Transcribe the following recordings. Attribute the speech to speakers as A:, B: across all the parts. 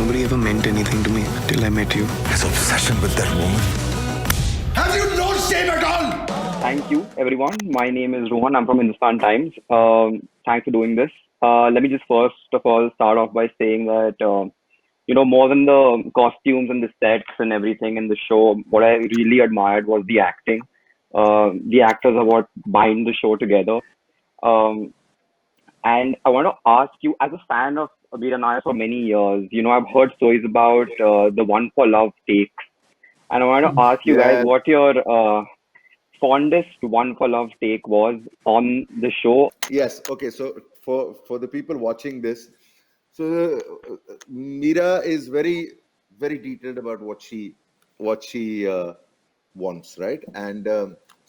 A: Nobody ever meant anything to me till I met you.
B: His obsession with that woman.
C: Have you no shame at all?
D: Thank you, everyone. My name is Rohan. I'm from Hindustan Times. Thanks for doing this. Let me just first of all start off by saying that, more than the costumes and the sets and everything in the show, what I really admired was the acting. The actors are what bind the show together. Um, and I want to ask you, as a fan of Mira Nair for many years, I've heard stories about the One for Love takes. And I want to ask you guys
E: Yeah.
D: what your fondest One for Love take was on the show.
E: Yes. Okay. So for the people watching this, so Mira is very detailed about what she wants, right? And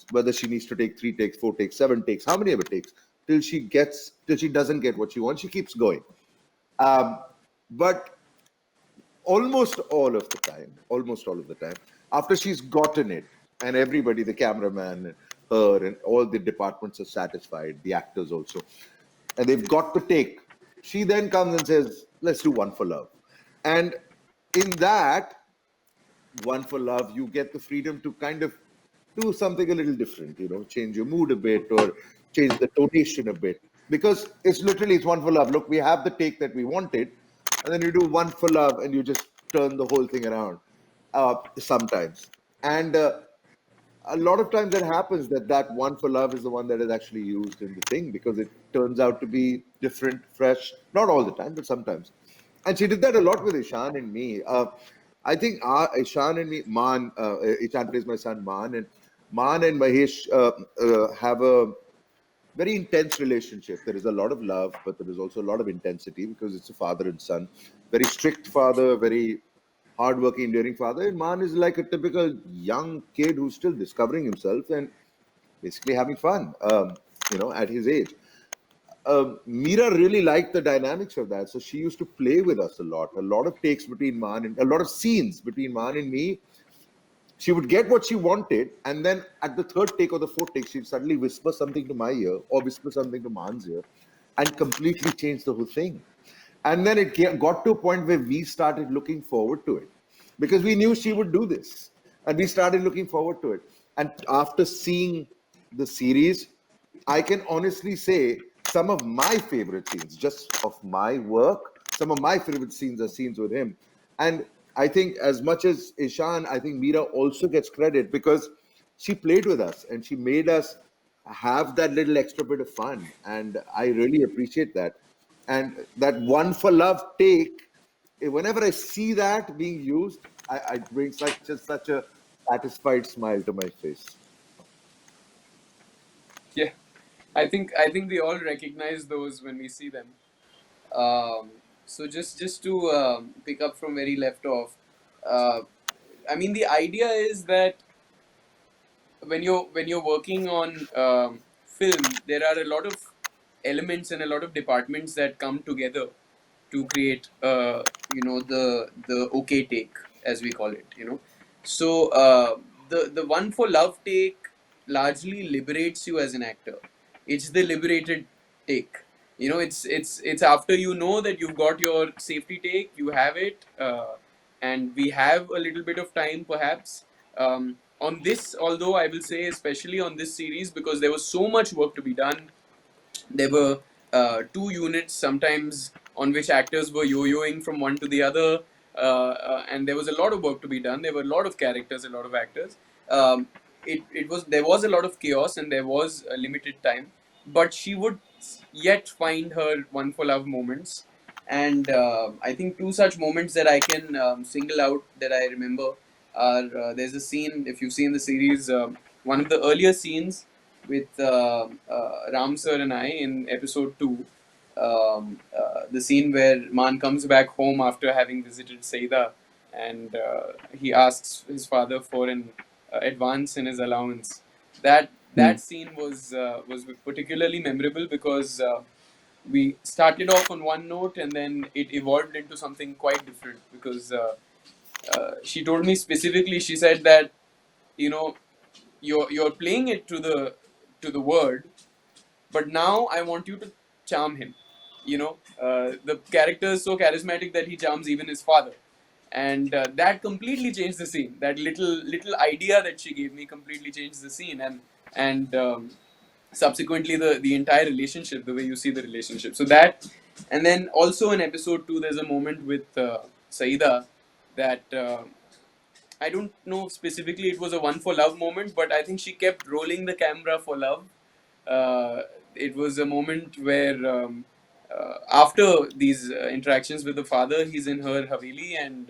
E: whether she needs to take 3 takes, 4 takes, 7 takes, how many ever takes, till she doesn't get what she wants, she keeps going. Um, but almost all of the time, after she's gotten it, and everybody, the cameraman, her, and all the departments are satisfied, the actors also, and they've got the take, she then comes and says, let's do One for Love. And in that One for Love, you get the freedom to kind of do something a little different, change your mood a bit or change the tonation a bit. Because it's One for Love. Look, we have the take that we wanted, and then you do One for Love and you just turn the whole thing around sometimes. And a lot of times it happens that One for Love is the one that is actually used in the thing because it turns out to be different, fresh, not all the time, but sometimes. And she did that a lot with Ishaan and me. I think Ishaan and me, Ishaan plays my son Man and Mahesh have a very intense relationship. There is a lot of love, but there is also a lot of intensity because it's a father and son. Very strict father, very hardworking, enduring father. And Man is like a typical young kid who's still discovering himself and basically having fun, at his age. Mira really liked the dynamics of that, so she used to play with us a lot. A lot of takes between Man and a lot of scenes between Man and me. She would get what she wanted, and then at the third take or the fourth take, she'd suddenly whisper something to my ear or whisper something to Man's ear, and completely change the whole thing. And then got to a point where we started looking forward to it because we knew she would do this, and we started looking forward to it. And after seeing the series, I can honestly say some of my favorite scenes, just of my work, some of my favorite scenes are scenes with him. And I think as much as Ishaan, I think Mira also gets credit because she played with us and she made us have that little extra bit of fun. And I really appreciate that. And that One for Love take, whenever I see that being used, I bring such a satisfied smile to my face.
F: Yeah, I think we all recognize those when we see them. So just to pick up from where he left off, uh, I mean the idea is that when you're working on film, there are a lot of elements and a lot of departments that come together to create the okay take, as we call it. So the One for Love take largely liberates you as an actor. It's the liberated take. It's after you know that you've got your safety take, you have it, and we have a little bit of time perhaps on this. Although I will say, especially on this series, because there was so much work to be done. There were two units sometimes on which actors were yo-yoing from one to the other, and there was a lot of work to be done. There were a lot of characters, a lot of actors. There was a lot of chaos and there was a limited time, but she would yet find her One for Love moments. And I think two such moments that I can single out that I remember are there's a scene, if you've seen the series, one of the earlier scenes with Ram sir and I in episode 2, the scene where Man comes back home after having visited Saida, and he asks his father for an advance in his allowance. That scene was particularly memorable because we started off on one note and then it evolved into something quite different because she told me specifically, she said that, you know you're playing it to the word, but now I want you to charm him. the character is so charismatic that he charms even his father, and that completely changed the scene. That little idea that she gave me completely changed the scene, and subsequently the entire relationship, the way you see the relationship. So that, and then also in episode 2 there's a moment with Saida that I don't know specifically it was a one for love moment, but I think she kept rolling the camera for love. It was a moment where after these interactions with the father, he's in her haveli, and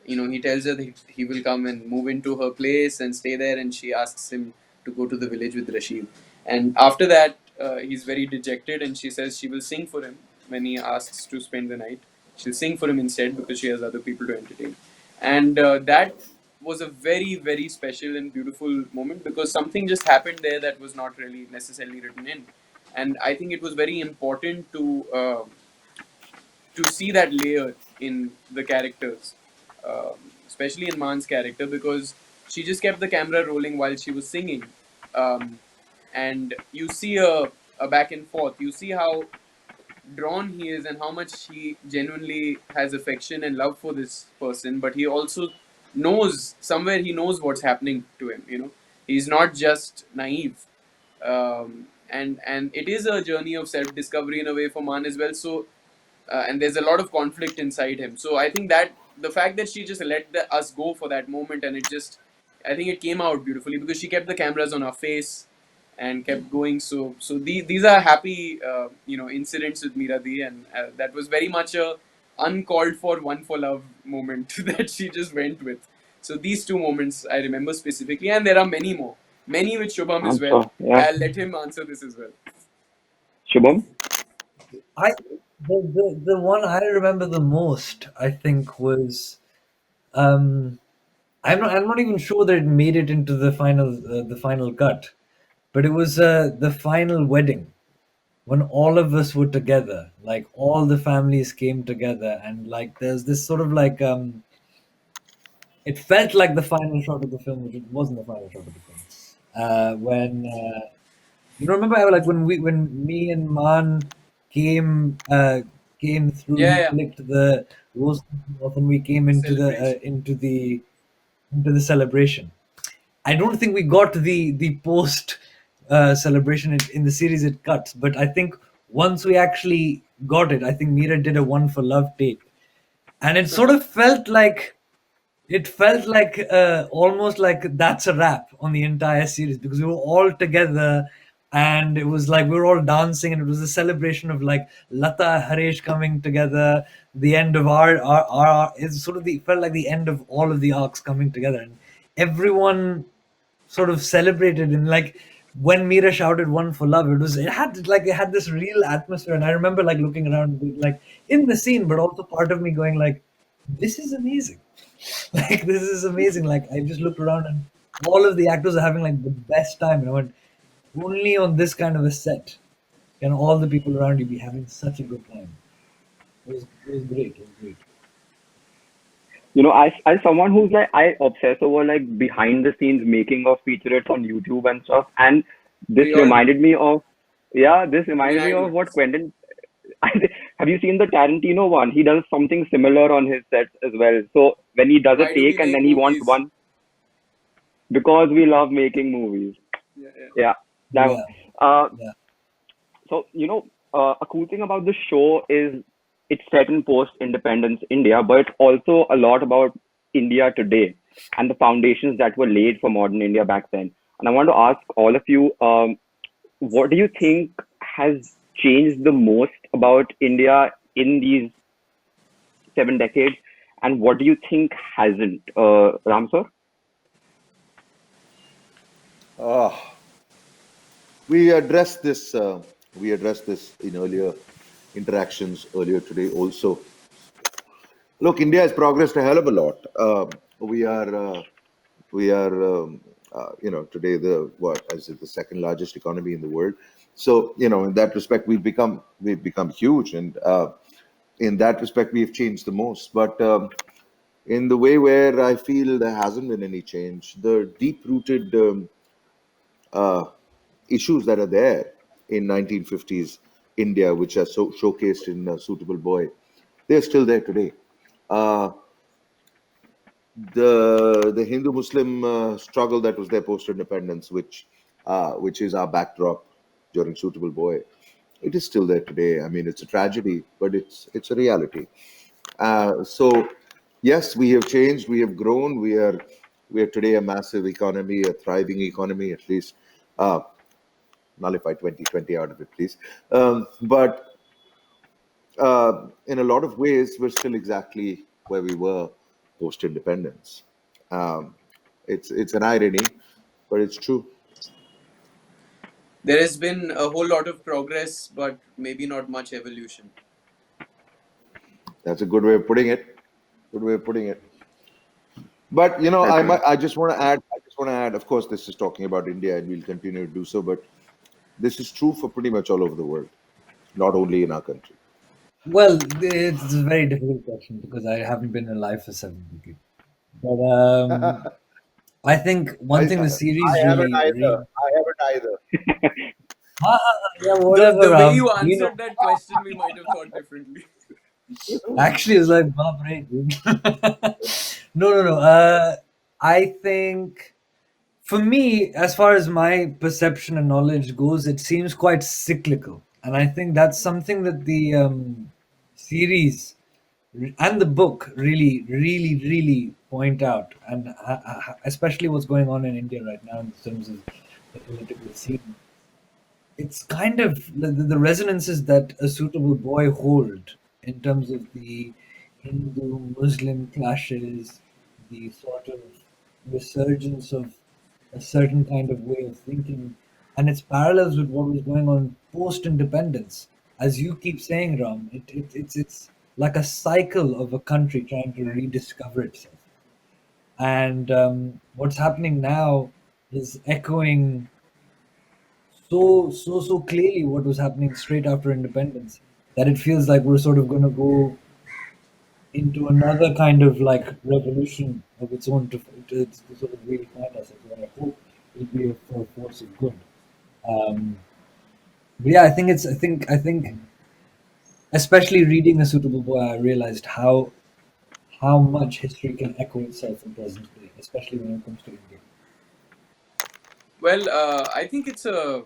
F: he tells her that he will come and move into her place and stay there, and she asks him to go to the village with Rashid. And after that, he's very dejected, and she says she will sing for him when he asks to spend the night. She'll sing for him instead because she has other people to entertain. And that was a very, very special and beautiful moment because something just happened there that was not really necessarily written in. And I think it was very important to see that layer in the characters, especially in Man's character, because she just kept the camera rolling while she was singing. And you see a back and forth. You see how drawn he is and how much he genuinely has affection and love for this person, but he also knows somewhere he knows what's happening to him. He's not just naive, and it is a journey of self discovery in a way for Man as well. So and there's a lot of conflict inside him. So I think that the fact that she just let us go for that moment, and I think it came out beautifully because she kept the cameras on our face and kept going. So these are happy, incidents with Mira Di, and that was very much a uncalled for one for love moment that she just went with. So these two moments I remember specifically, and there are many more, many with Shubham as well.
D: Answer. Yeah.
F: I'll let him answer this as well.
D: Shubham?
G: I the one I remember the most, I think, was um, I'm not even sure that it made it into the final cut, but it was the final wedding when all of us were together, like all the families came together, and like there's this sort of like it felt like the final shot of the film, which it wasn't the final shot of the film. When you remember how, like when me and Man came through,
F: Yeah,
G: he
F: yeah,
G: flicked the rose off, and we came
F: the
G: into the
F: celebration.
G: into the celebration. I don't think we got the post celebration in the series it cuts, but I think once we actually got it, I think Mira did a one for love take, and it sort of felt like almost like that's a wrap on the entire series because we were all together and it was like we were all dancing and it was a celebration of like Lata Haresh coming together, the end of our it's sort of the it felt like the end of all of the arcs coming together, and everyone sort of celebrated, and like when Mira shouted one for love, it had this real atmosphere, and I remember like looking around like in the scene, but also part of me going like, this is amazing. Like this is amazing. Like I just looked around and all of the actors are having like the best time, and I went, only on this kind of a set can all the people around you be having such a good time. It was great. It was great.
D: As someone who's like, I obsess over like behind the scenes making of featurettes on YouTube and stuff, and this
F: We all do.
D: reminded me of, yeah, this
F: Even
D: reminded me
F: I do
D: of what
F: this.
D: Quentin. Have you seen the Tarantino one? He does something similar on his sets as well. So when he does a
F: Why do we
D: take and
F: make
D: then he wants
F: movies?
D: one, because we love making movies.
F: Yeah, yeah.
D: Yeah, that one.
G: Yeah,
D: Uh,
G: yeah.
D: so a cool thing about the show is it's set in post-independence India, but it's also a lot about India today and the foundations that were laid for modern India back then. And I want to ask all of you, what do you think has changed the most about India in these 7 decades, and what do you think hasn't, Ram sir?
E: Ah, we addressed this. We addressed this in earlier interactions earlier today. Also, look, India has progressed a hell of a lot. We are today the what as the second largest economy in the world. So in that respect, we've become huge, and in that respect, we've changed the most. But in the way where I feel there hasn't been any change, the deep-rooted uh, issues that are there in 1950s. India, which are so showcased in Suitable Boy, they're still there today. Uh, the Hindu Muslim struggle that was there post independence, which is our backdrop during Suitable Boy, it is still there today. I mean, it's a tragedy, but it's a reality. So yes, we have changed, we have grown, we are today a massive economy, a thriving economy, at least. Uh, Nullify 2020 out of it, please. But in a lot of ways, we're still exactly where we were post independence. Um, it's an irony, but it's true.
F: There has been a whole lot of progress, but maybe not much evolution.
E: That's a good way of putting it. Good way of putting it. But
D: That's right.
E: I just want to add. I just want to add. Of course, this is talking about India, and we'll continue to do so. But this is true for pretty much all over the world, not only in our country.
G: Well, it's a very difficult question because I haven't been alive for 7 decades. But I think one thing the
E: I
G: series
E: haven't
G: really,
E: either.
G: really,
E: I haven't either.
G: yeah,
F: The
G: whatever.
F: way you
G: You know,
F: answered that question, we might have thought differently.
G: actually, it's like, "Baap re, dude." No, no, no. I think for me, as far as my perception and knowledge goes, it seems quite cyclical, and I think that's something that the series and the book really, really, really point out, and especially what's going on in India right now in terms of the political scene. It's kind of the resonances that a suitable boy hold in terms of the Hindu Muslim clashes, the sort of resurgence of a certain kind of way of thinking, and its parallels with what was going on post independence. As you keep saying, Ram, it's like a cycle of a country trying to rediscover itself. And what's happening now is echoing so clearly what was happening straight after independence that it feels like we're sort of going to go into another kind of like revolution of its own to sort of really find ourselves. And I hope it'll be for a force of good. Um, but yeah, I think especially reading A Suitable Boy, I realized how much history can echo itself in present day, especially when it comes to India.
F: Well, I think it's an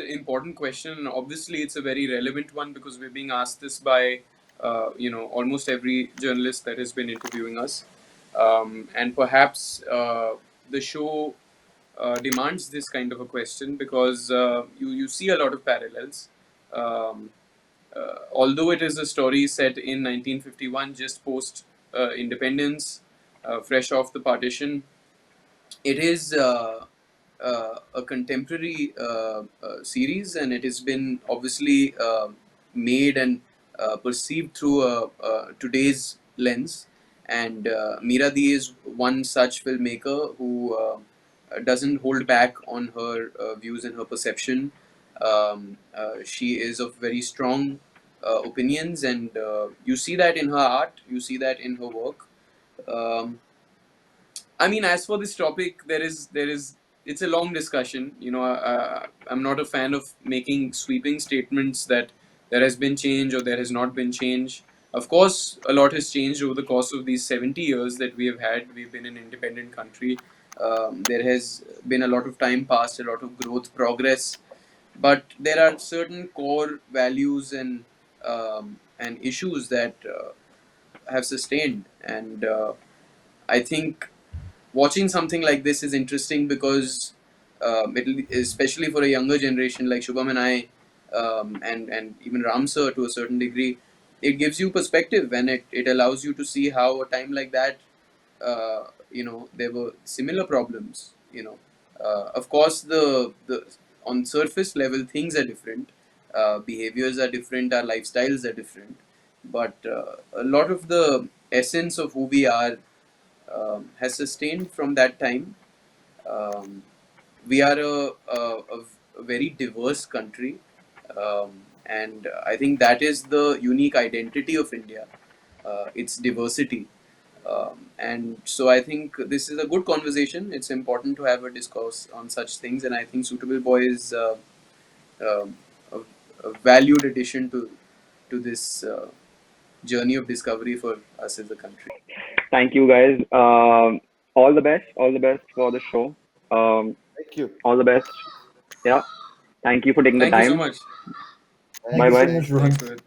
F: important question. Obviously, it's a very relevant one because we're being asked this by almost every journalist that has been interviewing us, and perhaps the show demands this kind of a question because you see a lot of parallels. Um, Although it is a story set in 1951, just post independence, fresh off the partition, it is a contemporary series, and it has been obviously made and perceived through today's lens. And Mira Nair is one such filmmaker who doesn't hold back on her views and her perception. She is of very strong opinions, and you see that in her art, you see that in her work. Um, I mean, as for this topic, there is it's a long discussion. I'm not a fan of making sweeping statements that there has been change or there has not been change. Of course, a lot has changed over the course of these 70 years that we have had. We've been an independent country. There has been a lot of time passed, a lot of growth, progress, but there are certain core values and issues that have sustained, and I think watching something like this is interesting because especially for a younger generation like Shubham and I, and even Ram sir to a certain degree, it gives you perspective, and it allows you to see how a time like that, there were similar problems. Of course, the on surface level things are different, behaviors are different, our lifestyles are different, but a lot of the essence of who we are has sustained from that time. Um, we are a very diverse country, and I think that is the unique identity of India, its diversity. And so I think this is a good conversation. It's important to have a discourse on such things, and I think Suitable Boy is um, a, valued addition to this journey of discovery for us as a country.
D: Thank you, guys. All the best. All the best for the show.
E: Thank you.
D: All the best. Yeah. Thank you for taking the
F: Thank you so
D: time.
F: much.
G: Thank
D: Bye
G: you so
D: bye.
G: much,
F: Thanks
G: Rohan.
F: for it.